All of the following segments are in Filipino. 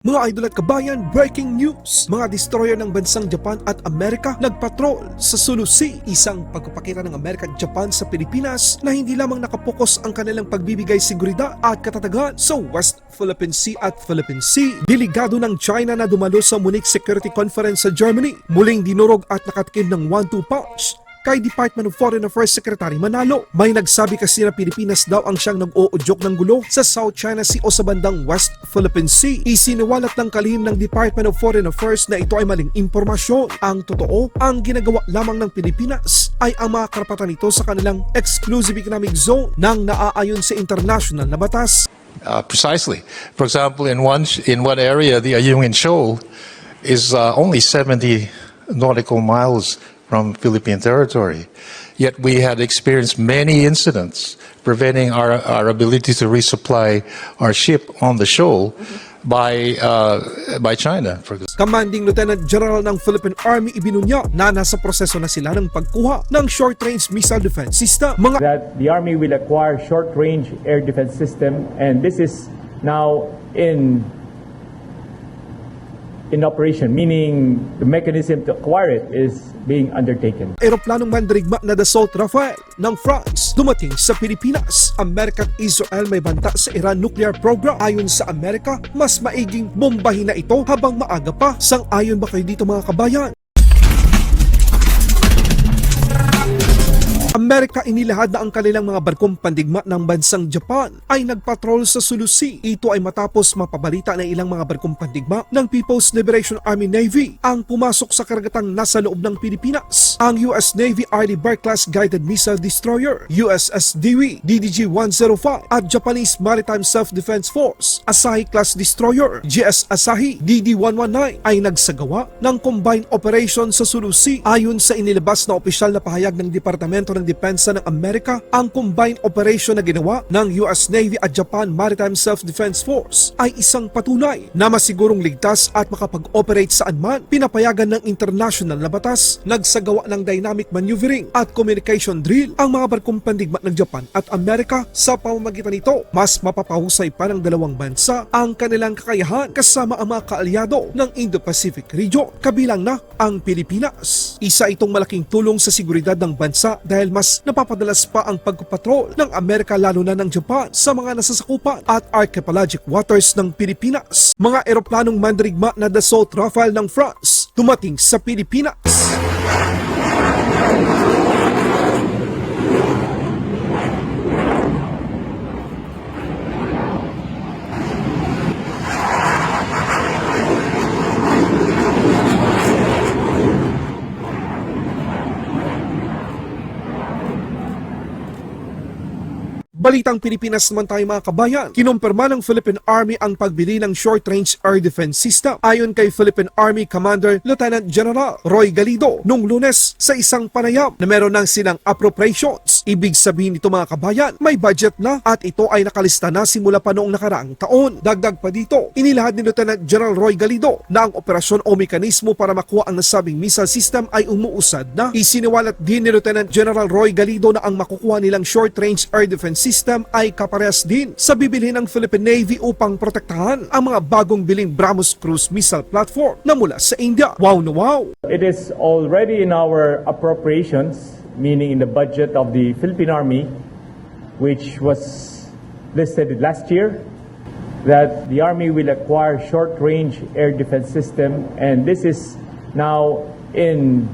Mga idol at kabayan, breaking news! Mga destroyer ng bansang Japan at Amerika nagpatrol sa Sulu Sea. Isang pagpapakita ng Amerika at Japan sa Pilipinas na hindi lamang nakapokus ang kanilang pagbibigay seguridad at katatagan sa West Philippine Sea at Philippine Sea. Delegado ng China na dumalo sa Munich Security Conference sa Germany, muling dinurog at nakatikim ng 1-2 punch kay Department of Foreign Affairs Secretary Manalo. May nagsabi kasi na Pilipinas daw ang siyang nag-uudyok ng gulo sa South China Sea o sa bandang West Philippine Sea. Isiniwalat ng kalihim ng Department of Foreign Affairs na ito ay maling impormasyon. Ang totoo, ang ginagawa lamang ng Pilipinas ay ang mga karapatan nito sa kanilang exclusive economic zone nang naaayon sa international na batas. Precisely. For example, in one area, the Ayungin Shoal is only 70 nautical miles from Philippine territory. Yet we had experienced many incidents preventing our ability to resupply our ship on the shoal by China. Commanding Lieutenant General ng Philippine Army ibinunya na nasa proseso na sila ng pagkuha ng short-range missile defense system. That the Army will acquire short-range air defense system, and this is now in operation, meaning the mechanism to acquire it is being undertaken. Eroplanong mandirigma na Dassault Rafale ng France dumating sa Pilipinas. Amerika at Israel may banta sa Iran nuclear program. Ayon sa Amerika, mas maiging bombahin na ito habang maaga pa. Sang-ayon ba kayo dito mga kabayan? Amerika inilahad na ang kanilang mga barkong pandigma ng bansang Japan ay nagpatrol sa Sulu Sea. Ito ay matapos mapabalita na ilang mga barkong pandigma ng People's Liberation Army Navy ang pumasok sa karagatang nasa loob ng Pilipinas. Ang US Navy RD Bear-class Guided Missile Destroyer, USS Dewey DDG-105 at Japanese Maritime Self-Defense Force Asahi-class Destroyer GS Asahi DD-119 ay nagsagawa ng combined operation sa Sulu Sea. Ayon sa inilabas na opisyal na pahayag ng Departamento ng Depensa ng Amerika, ang combined operation na ginawa ng US Navy at Japan Maritime Self-Defense Force ay isang patunay na masigurong ligtas at makapag-operate saan man pinapayagan ng international na batas. Nagsagawa ng dynamic maneuvering at communication drill ang mga barkong pandigma ng Japan at Amerika. Sa pamamagitan nito, mas mapapahusay pa ng dalawang bansa ang kanilang kakayahan kasama ang mga kaalyado ng Indo-Pacific region, kabilang na ang Pilipinas. Isa itong malaking tulong sa seguridad ng bansa dahil mas napapadalas pa ang pagpapatrol ng Amerika lalo na ng Japan sa mga nasasakupan at archipelagic waters ng Pilipinas. Mga eroplanong mandirigma na Dassault Rafale ng France dumating sa Pilipinas. Balitang Pilipinas naman tayo mga kabayan. Kinumpirma ng Philippine Army ang pagbili ng short-range air defense system. Ayon kay Philippine Army Commander Lieutenant General Roy Galido nung Lunes sa isang panayam na meron ng silang appropriations. Ibig sabihin nito mga kabayan, may budget na at ito ay nakalista na simula pa noong nakaraang taon. Dagdag pa dito, inilahad ni Lieutenant General Roy Galido na ang operasyon o mekanismo para makuha ang nasabing missile system ay umuusad na. Isiniwalat din ni Lieutenant General Roy Galido na ang makukuha nilang short-range air defense system ay kaparehas din sa bibilhin ng Philippine Navy upang protektahan ang mga bagong biling BrahMos cruise missile platform na mula sa India. Wow na wow! It is already in our appropriations, meaning in the budget of the Philippine Army, which was listed last year, that the Army will acquire short-range air defense system, and this is now in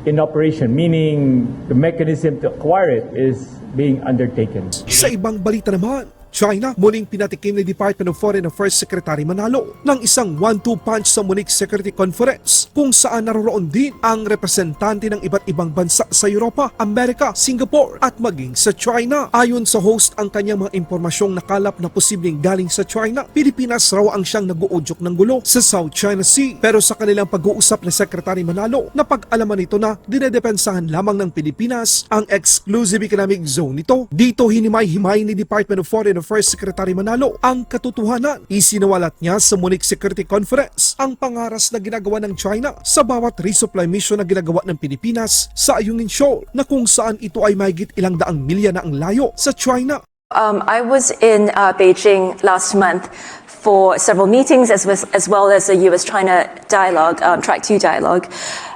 operation, meaning the mechanism to acquire it is being undertaken. Sa ibang balita naman, China, muling pinatikim ni Department of Foreign Affairs Secretary Manalo ng isang 1-2 punch sa Munich Security Conference kung saan naroroon din ang representante ng iba't ibang bansa sa Europa, Amerika, Singapore at maging sa China. Ayon sa host ang kanyang mga impormasyong nakalap na posibleng galing sa China, Pilipinas raw ang siyang nag-uudyok ng gulo sa South China Sea. Pero sa kanilang pag-uusap ni Secretary Manalo, napag-alaman nito na dinedepensahan lamang ng Pilipinas ang exclusive economic zone nito. Dito hinimay-himay ni Department of Foreign Affairs Secretary Manalo ang katotohanan. Isinawalat niya sa Munich Security Conference ang pangaras na ginagawa ng China sa bawat resupply mission na ginagawa ng Pilipinas sa Ayungin Shoal na kung saan ito ay mahigit 200 milya na ang layo sa China. I was in Beijing last month for several meetings as well as the US-China dialogue, Track 2 dialogue.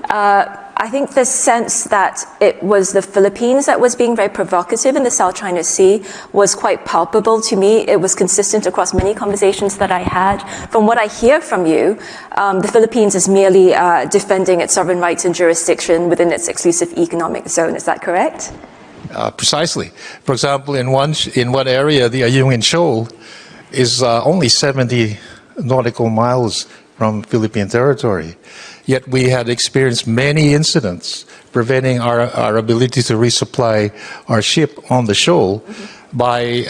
I think the sense that it was the Philippines that was being very provocative in the South China Sea was quite palpable to me. It was consistent across many conversations that I had. From what I hear from you, the Philippines is merely defending its sovereign rights and jurisdiction within its exclusive economic zone. Is that correct? Precisely. For example, in one area, the Ayungin Shoal is only 70 nautical miles from Philippine territory. Yet we had experienced many incidents preventing our ability to resupply our ship on the shoal by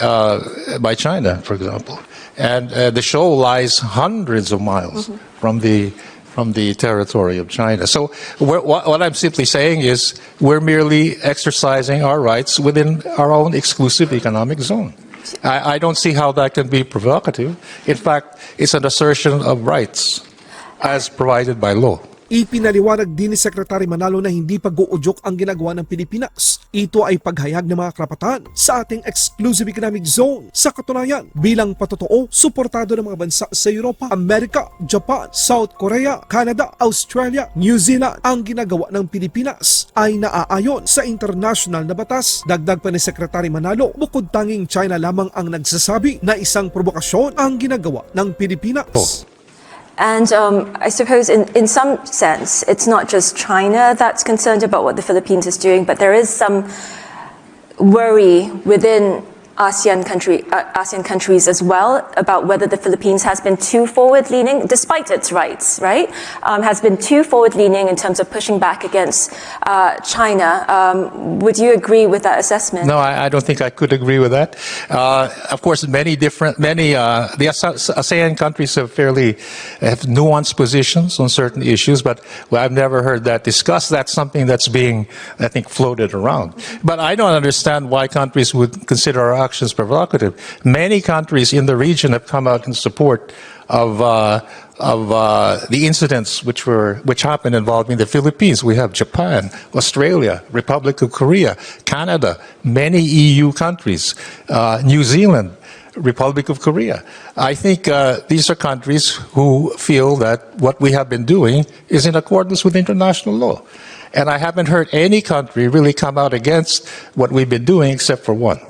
China, for example. And the shoal lies hundreds of miles from the territory of China. So what I'm simply saying is we're merely exercising our rights within our own exclusive economic zone. I don't see how that can be provocative. In fact, it's an assertion of rights as provided by law. Ipinaliwanag din ni Secretary Manalo na hindi pag-uudyok ang ginagawa ng Pilipinas. Ito ay paghayag ng mga karapatan sa ating exclusive economic zone. Sa katunayan, bilang patotoo, suportado ng mga bansa sa Europa, Amerika, Japan, South Korea, Canada, Australia, New Zealand, ang ginagawa ng Pilipinas ay naaayon sa international na batas. Dagdag pa ni Secretary Manalo, bukod tanging China lamang ang nagsasabi na isang provokasyon ang ginagawa ng Pilipinas. And I suppose in some sense, it's not just China that's concerned about what the Philippines is doing, but there is some worry within ASEAN countries as well about whether the Philippines has been too forward-leaning, despite its rights, right? Has been too forward-leaning in terms of pushing back against China. Would you agree with that assessment? No, I don't think I could agree with that. Of course, the ASEAN countries have nuanced positions on certain issues, but I've never heard that discussed. That's something that's being, I think, floated around. But I don't understand why countries would consider our actions provocative. Many countries in the region have come out in support of the incidents which happened involving the Philippines. We have Japan, Australia, Republic of Korea, Canada, many EU countries, New Zealand, Republic of Korea. I think these are countries who feel that what we have been doing is in accordance with international law. And I haven't heard any country really come out against what we've been doing except for one.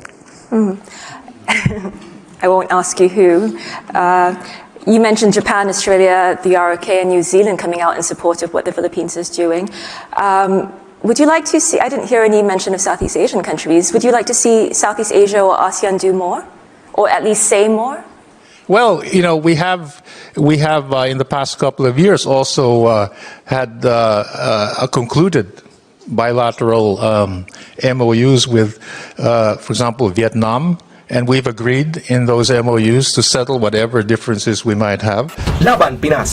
I won't ask you who. You mentioned Japan, Australia, the ROK, and New Zealand coming out in support of what the Philippines is doing. Would you like to see, I didn't hear any mention of Southeast Asian countries. Would you like to see Southeast Asia or ASEAN do more? Or at least say more? Well, we have in the past couple of years also had concluded bilateral MOUs with, for example, Vietnam, and we've agreed in those MOUs to settle whatever differences we might have. Laban Pinas.